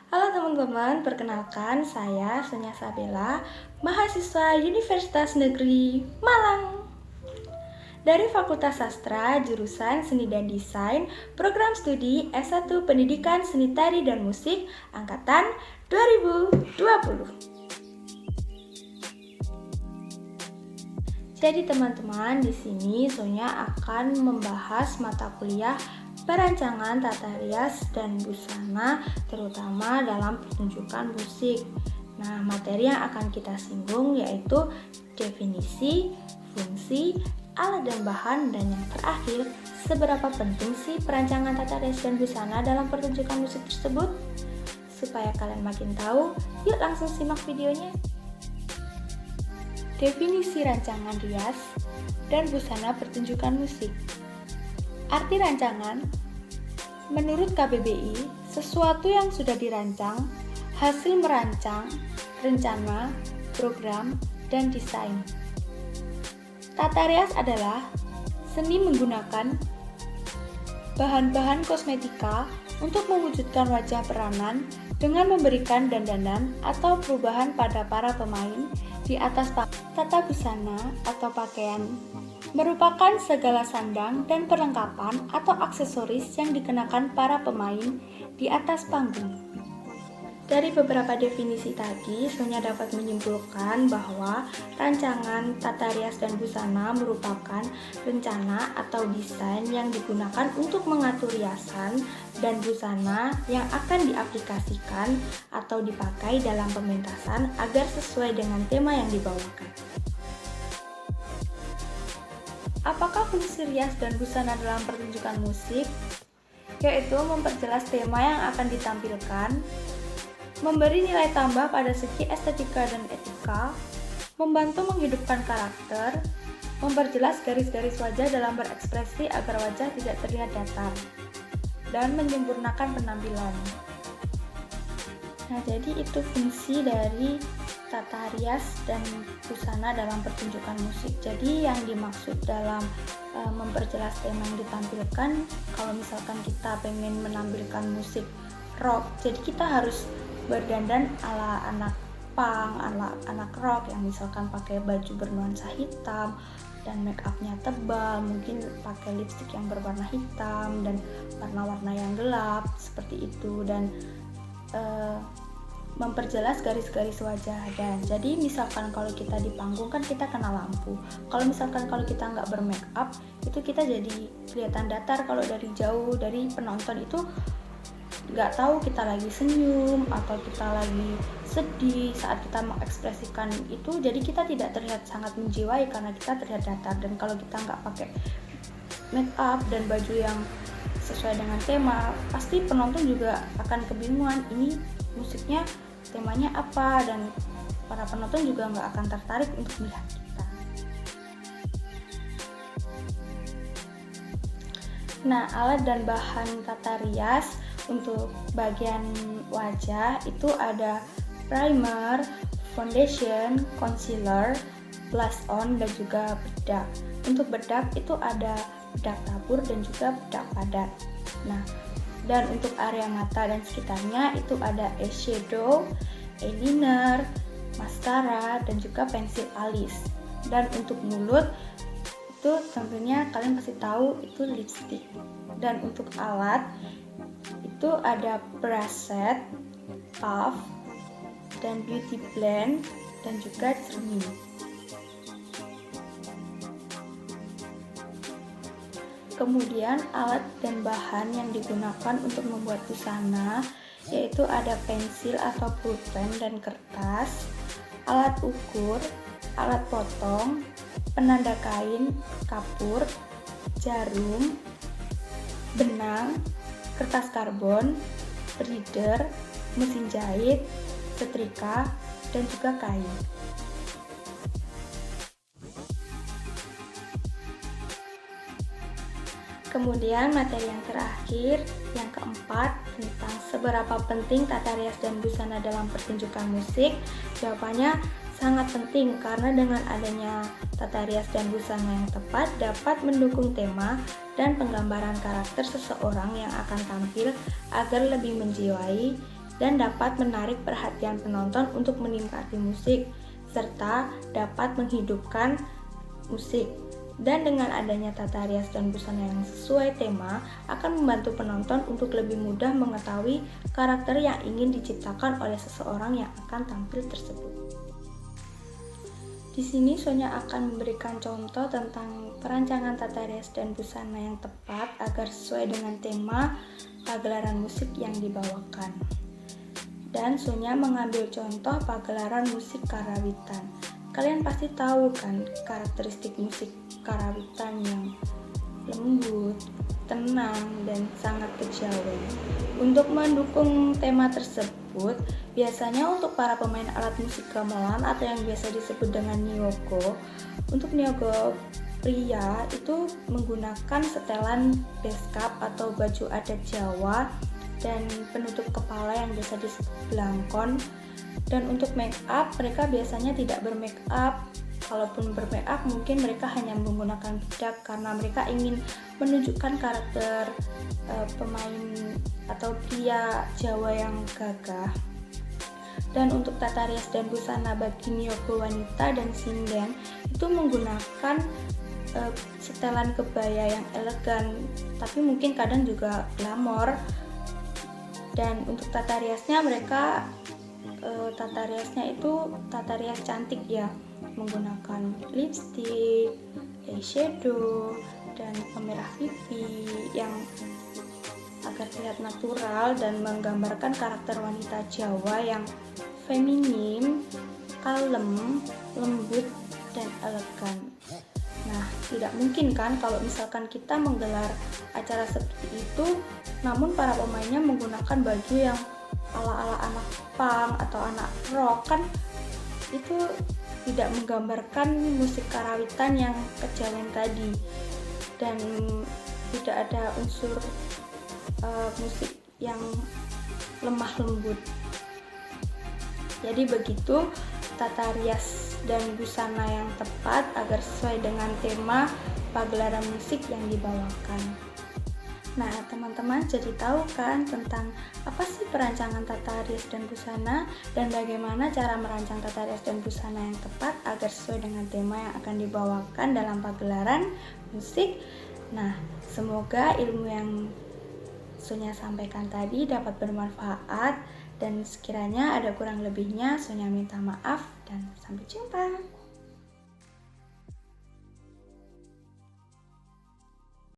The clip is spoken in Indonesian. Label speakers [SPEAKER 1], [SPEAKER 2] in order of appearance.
[SPEAKER 1] Halo teman-teman, perkenalkan saya Sonia Sabella, mahasiswa Universitas Negeri Malang. Dari Fakultas Sastra, jurusan Seni dan Desain, program studi S1 Pendidikan Seni Tari dan Musik, angkatan 2020. Jadi teman-teman, di sini Sonia akan membahas mata kuliah perancangan tata rias dan busana, terutama dalam pertunjukan musik. Nah, materi yang akan kita singgung yaitu definisi, fungsi, alat dan bahan, dan yang terakhir, seberapa penting sih perancangan tata rias dan busana dalam pertunjukan musik tersebut? Supaya kalian makin tahu, yuk langsung simak videonya. Definisi rancangan rias dan busana pertunjukan musik. Arti rancangan, menurut KBBI, sesuatu yang sudah dirancang, hasil merancang, rencana, program, dan desain. Tata rias adalah seni menggunakan bahan-bahan kosmetika untuk mewujudkan wajah peranan dengan memberikan dandanan atau perubahan pada para pemain di atas panggung. Tata busana atau pakaian merupakan segala sandang dan perlengkapan atau aksesoris yang dikenakan para pemain di atas panggung. Dari beberapa definisi tadi, Sonia dapat menyimpulkan bahwa rancangan tata rias dan busana merupakan rencana atau desain yang digunakan untuk mengatur riasan dan busana yang akan diaplikasikan atau dipakai dalam pementasan agar sesuai dengan tema yang dibawakan. Apakah fungsi rias dan busana dalam pertunjukan musik? Yaitu memperjelas tema yang akan ditampilkan, memberi nilai tambah pada segi estetika dan etika, membantu menghidupkan karakter, memperjelas garis-garis wajah dalam berekspresi agar wajah tidak terlihat datar, dan menyempurnakan penampilan. Nah, jadi itu fungsi dari tata rias dan busana dalam pertunjukan musik. Jadi yang dimaksud dalam memperjelas tema yang ditampilkan, kalau misalkan kita pengen menampilkan musik rock, jadi kita harus berdandan ala anak punk, ala anak rock yang misalkan pakai baju bernuansa hitam dan make upnya tebal, mungkin pakai lipstik yang berwarna hitam dan warna-warna yang gelap seperti itu, dan memperjelas garis-garis wajah. Dan jadi misalkan kalau kita di panggung kan kita kena lampu, kalau misalkan kalau kita nggak bermake up itu kita jadi kelihatan datar. Kalau dari jauh, dari penonton itu nggak tahu kita lagi senyum atau kita lagi sedih saat kita mengekspresikan itu, jadi kita tidak terlihat sangat menjiwai karena kita terlihat datar. Dan kalau kita nggak pakai make up dan baju yang sesuai dengan tema, pasti penonton juga akan kebingungan ini musiknya temanya apa, dan para penonton juga nggak akan tertarik untuk melihat kita. Nah, alat dan bahan tata rias untuk bagian wajah itu ada primer, foundation, concealer, blush on, dan juga bedak. Untuk bedak itu ada bedak tabur dan juga bedak padat. Nah, dan untuk area mata dan sekitarnya itu ada eyeshadow, eyeliner, maskara, dan juga pensil alis. Dan untuk mulut itu tentunya kalian pasti tahu itu lipstick. Dan untuk alat itu ada brush set, puff, dan beauty blend, dan juga cermin. Kemudian alat dan bahan yang digunakan untuk membuat busana yaitu ada pensil atau pulpen dan kertas, alat ukur, alat potong, penanda kain, kapur, jarum, benang, kertas karbon, reader, mesin jahit, setrika, dan juga kain. Kemudian materi yang terakhir, yang keempat, tentang seberapa penting tata rias dan busana dalam pertunjukan musik. Jawabannya sangat penting, karena dengan adanya tata rias dan busana yang tepat dapat mendukung tema dan penggambaran karakter seseorang yang akan tampil agar lebih menjiwai dan dapat menarik perhatian penonton untuk menikmati musik, serta dapat menghidupkan musik. Dan dengan adanya tata rias dan busana yang sesuai tema akan membantu penonton untuk lebih mudah mengetahui karakter yang ingin diciptakan oleh seseorang yang akan tampil tersebut. Di sini Sonya akan memberikan contoh tentang perancangan tata rias dan busana yang tepat agar sesuai dengan tema pagelaran musik yang dibawakan. Dan Sonya mengambil contoh pagelaran musik karawitan. Kalian pasti tahu kan karakteristik musik karawitan yang lembut, tenang, dan sangat kejawen. Untuk mendukung tema tersebut, biasanya untuk para pemain alat musik gamelan atau yang biasa disebut dengan niyogo, untuk niyogo pria itu menggunakan setelan beskap atau baju adat Jawa dan penutup kepala yang biasa disebut belangkon. Dan untuk make up, mereka biasanya tidak bermake up. Kalaupun bermake up, mungkin mereka hanya menggunakan bedak karena mereka ingin menunjukkan karakter pemain atau pria Jawa yang gagah. Dan untuk tata rias dan busana bagi niyogo wanita dan sinden itu menggunakan setelan kebaya yang elegan, tapi mungkin kadang juga glamor. Dan untuk tata riasnya mereka tata riasnya itu tata rias cantik ya, menggunakan lipstick, eyeshadow, dan pemerah pipi yang agar terlihat natural dan menggambarkan karakter wanita Jawa yang feminim, kalem, lembut, dan elegan. Nah, tidak mungkin kan kalau misalkan kita menggelar acara seperti itu, namun para pemainnya menggunakan baju yang ala-ala anak punk atau anak rock, kan itu tidak menggambarkan musik karawitan yang kejawen tadi, dan tidak ada unsur musik yang lemah lembut. Jadi begitu tata rias dan busana yang tepat agar sesuai dengan tema pagelaran musik yang dibawakan. Nah, teman-teman jadi tahu kan tentang apa sih perancangan tata rias dan busana dan bagaimana cara merancang tata rias dan busana yang tepat agar sesuai dengan tema yang akan dibawakan dalam pagelaran musik. Nah, semoga ilmu yang Sonya sampaikan tadi dapat bermanfaat, dan sekiranya ada kurang lebihnya Sonya minta maaf dan sampai jumpa.